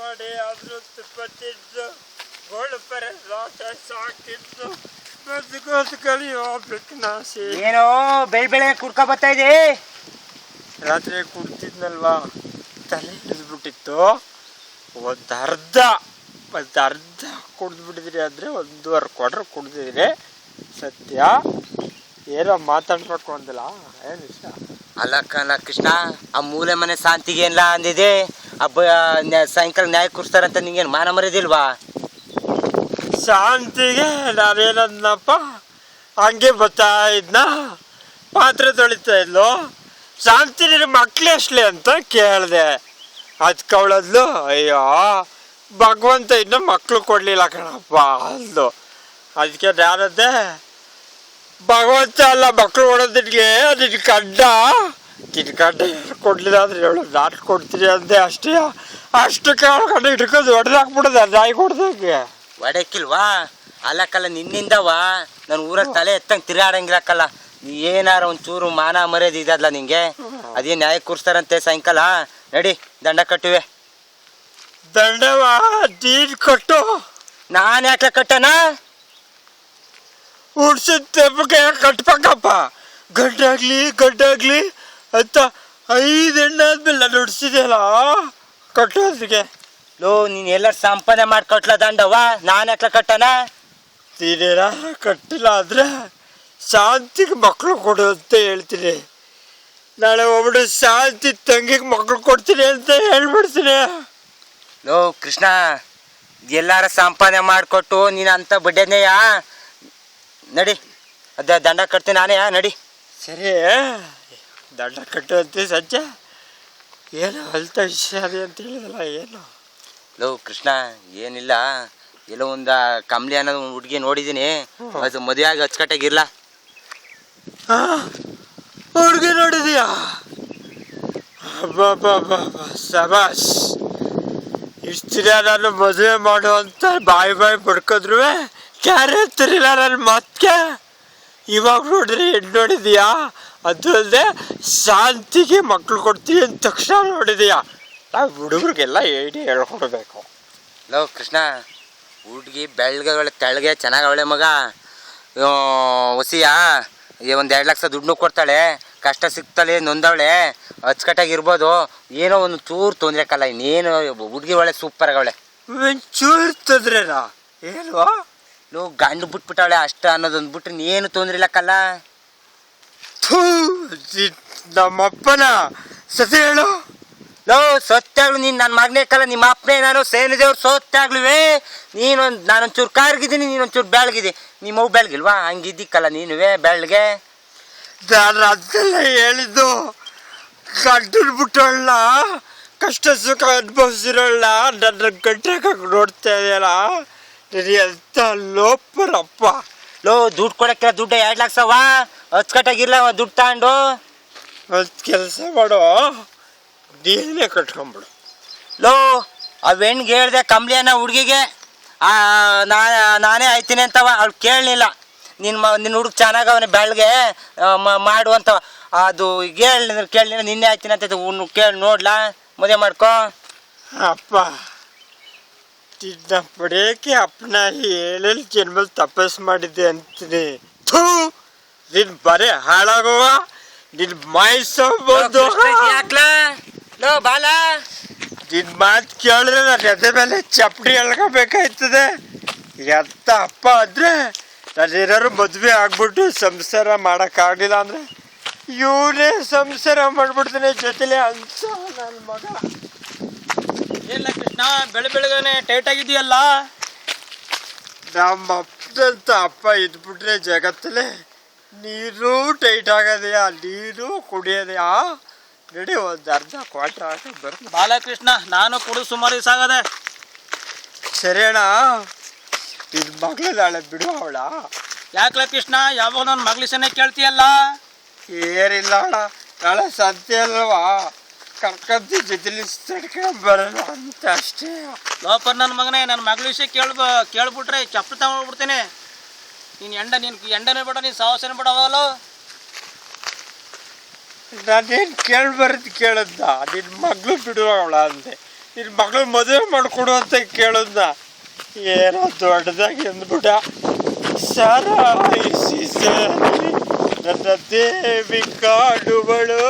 ಮಾಡಿ ಆದರೂ ತುಪ್ಪ ತಿಂದು ಗೋಳು ಪರೆ ರಾಟ ಸಾಕಿದ್ದು ಬದುಕೋದು ಹೋಗ್ಬೇಕು ನಾಸಿ. ಏನೋ ಬೆಳೆ ಕುಡ್ಕೊ ಬರ್ತಾ ಇದೆ. ರಾತ್ರಿ ಕುಡ್ತಿದ್ನಲ್ವಾ, ತಲೆ ಹಿಡಿದ್ಬಿಟ್ಟಿತ್ತು. ಒಂದು ಅರ್ಧ ಕುಡಿದ್ಬಿಟ್ಟಿದ್ರಿ ಅಂದರೆ 1.25 ಕ್ವಾರ್ಟರ್ ಕುಡ್ದಿದ್ರಿ. ಸತ್ಯ ಏನೋ ಮಾತಾಡ್ಬೇಕು ಅಂದಿಲ್ಲ, ಏನು ಇಷ್ಟ ಅಲ್ಲ ಕೃಷ್ಣ, ಆ ಮೂಲೆ ಮನೆ ಶಾಂತಿಗೆ ಏನಿಲ್ಲ ಅಂದಿದೆ. ಹಬ್ಬ ಸಾಯಂಕಾಲ ನ್ಯಾಯ ಕೂರಿಸ್ತಾರಂತ ನಿಂಗೇನು ಮಾನ ಮರ್ಯಾದಿಲ್ವಾ? ಶಾಂತಿಗೆ ನಾನೇನಪ್ಪ ಹಂಗೆ ಬರ್ತಾ ಇದ್ನ, ಪಾತ್ರೆ ತೊಳಿತಾ ಇದ್ಲು. ಶಾಂತಿ ನಿನ್ನ ಮಕ್ಳು ಎಷ್ಟಲಿ ಅಂತ ಕೇಳಿದೆ. ಅದಕ್ಕೆ ಅವಳದ್ಲು, ಅಯ್ಯೋ ಭಗವಂತ ಇನ್ನೂ ಮಕ್ಕಳು ಕೊಡಲಿಲ್ಲ ಕಣಪ್ಪ ಅಂದು. ಅದಕ್ಕೆ ನಾನದ್ದೆ, ಭಗವಂತ ಅಲ್ಲ ಮಕ್ಕಳು ಕೊಡೋದಿಟ್ಗೆ ನಿನ್ನ ಗಡ್ಡ ಕೊಡಲಿಲ್ಲ ಅಂದರೆ ಹೇಳು, ನಾನು ಕೊಡ್ತೀನಿ ಅಂದೆ. ಅಷ್ಟು ಕೇಳ್ಕೊಂಡು ಹಿಡ್ಕೊಂಡು ಹೊಡೆದಾಕ್ಬಿಡೋದು ನಾಯಿ ಕೊಡ್ದಂಗೆ. ಒಡಕಿಲ್ವಾ? ಅಲ್ಲಕ್ಕಲ್ಲ, ನಿನ್ನಿಂದವಾ ನಾನು ಊರಾಗ ತಲೆ ಎತ್ತಂಗೆ ತಿರುಗಾಡಂಗಿರಕ್ಕಲ್ಲ. ನೀ ಏನಾರ ಒಂಚೂರು ಮಾನ ಮರ್ಯಾದೆ ಇದಲ್ಲ ನಿಂಗೆ. ಅದೇ ನ್ಯಾಯ ಕೂರಿಸ್ತಾರಂತೆ ಸಾಯಂಕಾಲ. ನಡಿ, ದಂಡ ಕಟ್ಟುವೆ. ದಂಡವ ನೀನು ಕಟ್ಟು. ನಾನು ಯಾಕೆ ಕಟ್ಟಣ? ಹುಡ್ಸಿದ ತೆಪ್ಪಗೆ ಕಟ್ಬೇಕಪ್ಪ. ಗಡ್ಡಾಗ್ಲಿ ಅಂತ 5 ಹೆಣ್ಣು ಆದ್ಮೇಲೆ ನಾನು ಹುಡ್ಸಿದೆಯಲ್ಲ ಕಟ್ಟೋದಿಗೆ. ಲೋ, ನೀನು ಎಲ್ಲರೂ ಸಂಪಾದನೆ ಮಾಡಿ ಕಟ್ಲ ದಂಡವ, ನಾನು ಯಾಕೆ ಕಟ್ಟಣ? ನೀನೇನಾರ ಕಟ್ಟಿಲ್ಲ ಅಂದರೆ ಶಾಂತಿಗೆ ಮಕ್ಕಳು ಕೊಡು ಅಂತ ಹೇಳ್ತೀನಿ. ನಾಳೆ ಒಬ್ಬಳು ಶಾಂತಿ ತಂಗಿಗೆ ಮಕ್ಕಳು ಕೊಡ್ತೀನಿ ಅಂತ ಹೇಳ್ಬಿಡ್ತೀನಿ. ಲೋ ಕೃಷ್ಣ, ಎಲ್ಲಾರ ಸಂಪಾದನೆ ಮಾಡಿಕೊಟ್ಟು ನೀನು ಅಂತ ಬಡ್ಡೆನೆಯಾ? ನಡಿ, ಅದ ದಂಡ ಕಟ್ತೀನಿ ನಾನೇ. ನಡಿ. ಸರಿ, ದಂಡ ಕಟ್ಟುವಂತೆ ಸಜ್ಜ. ಏನು ಅಲ್ತ ವಿಷಯ ಅದೇ ಅಂತ ಹೇಳಿದಲ್ಲ, ಏನು? ಲೋ ಕೃಷ್ಣ, ಏನಿಲ್ಲ, ಎಲ್ಲೋ ಒಂದು ಕಮ್ಲಿ ಅನ್ನೋದು ಒಂದು ಹುಡುಗಿ ನೋಡಿದ್ದೀನಿ. ಅದು ಮದುವೆ ಆಗಿ ಅಚ್ಚುಕಟ್ಟಾಗಿರ್ಲ. ಹುಡುಗಿ ನೋಡಿದೀಯಾ? ಸಬಾಸ್. ಇಷ್ಟು ದಿನ ನಾನು ಮದುವೆ ಮಾಡುವಂತ ಬಾಯಿ ಪಡ್ಕೋದ್ರು ಕ್ಯಾರೆ ತಿರಿಲ್ಲ ನನ್ನ ಮಾತ್ಗೆ. ಇವಾಗ ನೋಡಿದ್ರೆ ಹೆಣ್ಣು ನೋಡಿದೀಯಾ? ಅದು ಅಲ್ಲದೆ ಶಾಂತಿಗೆ ಮಕ್ಕಳು ಕೊಡ್ತೀವಿ ಅಂದ ತಕ್ಷಣ ನೋಡಿದೀಯಾ? ನಾವು ಹುಡುಗರಿಗೆಲ್ಲ ಹೇಳ್ಕೊಡ್ಬೇಕು. ಲೋ ಕೃಷ್ಣ, ಹುಡುಗಿ ಬೆಳಗ್ಗೆ ತೆಳಗೆ ಚೆನ್ನಾಗಿ ಅವಳೆ ಮಗ. ಹೊಸಿಯಾ ಒಂದು 2 ಲಕ್ಷ ದುಡ್ಡು ಕೊಡ್ತಾಳೆ, ಕಷ್ಟ ಸಿಗ್ತಾಳೆ, ನೊಂದವಳೆ, ಅಚ್ಚುಕಟ್ಟಾಗಿರ್ಬೋದು. ಏನೋ ಒಂದು ಚೂರು ತೊಂದರೆ ಕಲ್ಲ. ಇನ್ನೇನು ಹುಡುಗಿ ಒಳ್ಳೆ ಸೂಪರ್ ಆಗವಳೆ. ಚೂರು ತೊಂದ್ರೆನಾ? ಏನು? ಲೋ, ಗಂಡು ಬಿಟ್ಬಿಟ್ಟಾಳೆ ಅಷ್ಟ ಅನ್ನೋದೊಂದು ಬಿಟ್ರೆ ಏನು ತೊಂದರೆ ಇಲ್ಲಕ್ಕಲ್ಲ. ನಮ್ಮಪ್ಪನ ಸತಿ ಹೇಳು. ಲೋ, ಸೊತ್ತಾಗ್ಲು ನೀನು ನನ್ನ ಮಗನೇ ಕಲ್ಲ, ನಿಮ್ಮ ಅಪ್ಪನೇ ನಾನು ಸೇನಿದೇವ್ರು ಸೊತ್ತಾಗ್ಲುವೆ. ನಾನೊಂದು ಚೂರು ಕಾರ್ಗಿದ್ದೀನಿ, ನೀನೊಂಚೂರು ಬೆಳಗಿದೆ. ನಿಮ್ಮವು ಬೆಳಗಿಲ್ವಾ? ಹಂಗಿದ್ದಿಕ್ಕಲ್ಲ ನೀನುವೇ ಬೆಳಗ್ಗೆ. ನಾನು ಅದೆಲ್ಲ ಹೇಳಿದ್ದು, ಗಂಟಲು ಬಿಟ್ಟೋಳ ಕಷ್ಟ ಸುಖ ಅನುಭವಿಸಿರೋಳ ನನ್ನ ಗಂಟೆಗೆ ನೋಡ್ತಾ ಇದೆಯಲ್ಲ, ನೀನು ಎಂತ ಲೋಪರಪ್ಪ. ಲೋ, ದುಡ್ಡು ಕೊಡೋಕ್ಕಿಲ್ಲ, ದುಡ್ಡು 2 ಲಕ್ಷವಾ? ಅಚ್ಚುಕಟ್ಟಾಗಿರ್ಲ ದುಡ್ಡು ತಗೊಂಡು. ಒಂದು ಕೆಲಸ ಮಾಡು, ನೀನೇ ಕಟ್ಕೊಂಬಿಡು. ಲೋ, ಆ ಹೆಣ್ಣಿಗೆ ಹೇಳ್ದೆ ಕಮ್ಲಿಯನ್ನ ಹುಡುಗಿಗೆ, ನಾನೇ ಆಯ್ತೀನಿ ಅಂತವ. ಅವ್ಳು ಕೇಳಲಿಲ್ಲ. ನಿನ್ನ ಹುಡುಗ ಚೆನ್ನಾಗಿ ಅವನೇ ಬೆಳಗ್ಗೆ ಮಾಡುವಂತವ. ಅದು ಕೇಳಲಿಲ್ಲ, ನಿನ್ನೆ ಆಯ್ತೀನಿ ಅಂತ ಕೇಳಿ ನೋಡ್ಲಾ, ಮದುವೆ ಮಾಡ್ಕೊ. ಅಪ್ಪ ತಿನ್ನ ಪಡೆಯೋಕ್ಕೆ ಅಪ್ಪನ ಹೇಳಲ್ಲಿ ಜನ್ಮಲ್ಲಿ ತಪಸ್ಸು ಮಾಡಿದ್ದೆ ಅಂತೀನಿ. ನಿನ್ ಬರೇ ಹಾಳಾಗುವ, ನಿನ್ ಮಾಯಿಸೋಬೋದು. ಲೋ ಬಾಲ, ನಿನ್ ಮಾತು ಕೇಳಿದ್ರೆ ನಾನು ಎದೆ ಮೇಲೆ ಚಪ್ಪಡಿ ಎಳ್ಕೋಬೇಕಾಯ್ತದೆ. ಎಂತ ಅಪ್ಪ ಅಂದರೆ ನಾನು ಏನಾದ್ರು ಮದುವೆ ಆಗ್ಬಿಟ್ಟು ಸಂಸಾರ ಮಾಡೋಕ್ಕಾಗಲಿಲ್ಲ ಅಂದರೆ ಇವನೇ ಸಂಸಾರ ಮಾಡ್ಬಿಡ್ತಾನೆ ಜೊತೆಲೆ ಅಂತ ನನ್ನ ಮಗ. ಏನಿಲ್ಲ ಕೃಷ್ಣ, ಬೆಳಗ್ಗೆನೆ ಟೈಟ್ ಆಗಿದೆಯಲ್ಲ. ನಮ್ಮ ಅಪ್ಪದಂತ ಅಪ್ಪ ಇದ್ಬಿಟ್ರೆ ಜಗತ್ತಲ್ಲೇ ನೀರು ಟೈಟ್ ಆಗೋದೆಯಾ, ನೀರು ಕುಡಿಯೋದೆಯಾ? ನಡಿ, ಒಂದು ಅರ್ಧ ಕ್ವಾರ್ಟರ್ ಹಾಕಿ ಬರ್ತೀನಿ. ಬಾಲಕೃಷ್ಣ, ನಾನು ಕುಡಿದು ಸುಮಾರು ದಿವಸ ಆಗದೆ. ಸರಿ ಅಣ್ಣ, ನಿನ್ನ ಮಗಳು ನಾಳೆ ಬಿಡು ಅವಳ. ಯಾಕಲ ಕೃಷ್ಣ, ಯಾವಾಗ ನನ್ನ ಮಗ್ಲಿಸನ್ನೇ ಕೇಳ್ತೀಯಲ್ಲ? ಏನಿಲ್ಲ ಅಣ್ಣ, ನಾಳೆ ಸಂತೆ ಅಲ್ವಾ, ಕರ್ಕಂತ ಜೊತೆಲಿ ಬರೋಣ ಅಂತ ಅಷ್ಟೇ. ಲೋಪರ್ ನನ್ನ ಮಗನೇ, ನನ್ನ ಮಗಳ ವಿಷಯ ಕೇಳ್ಬಿಟ್ರೆ ಚಪ್ಪಲಿ ತಗೊಂಡ್ಬಿಡ್ತೇನೆ. ನೀನು ಎಂಡನೇ ಬಿಡ, ನೀನು ಸಾಹಸನೇ ಬಿಡವಲ್ಲ. ನಾನೇನು ಕೇಳ್ಬಾರ್ದು ಕೇಳದ್ದ, ನಿನ್ನ ಮಗಳು ಬಿಡುವವಳ ಅಂದೆ. ನಿನ್ನ ಮಗಳು ಮದುವೆ ಮಾಡಿಕೊಡು ಅಂತ ಕೇಳೋದ್ನ ಏನೋ ದೊಡ್ಡದಾಗಿ ಅಂದ್ಬಿಟ್ಟ. ಸಾರಾಯಿಸಿ ಸೇರಿ ನನ್ನ ದೇವಿ ಕಾಡುವಳು.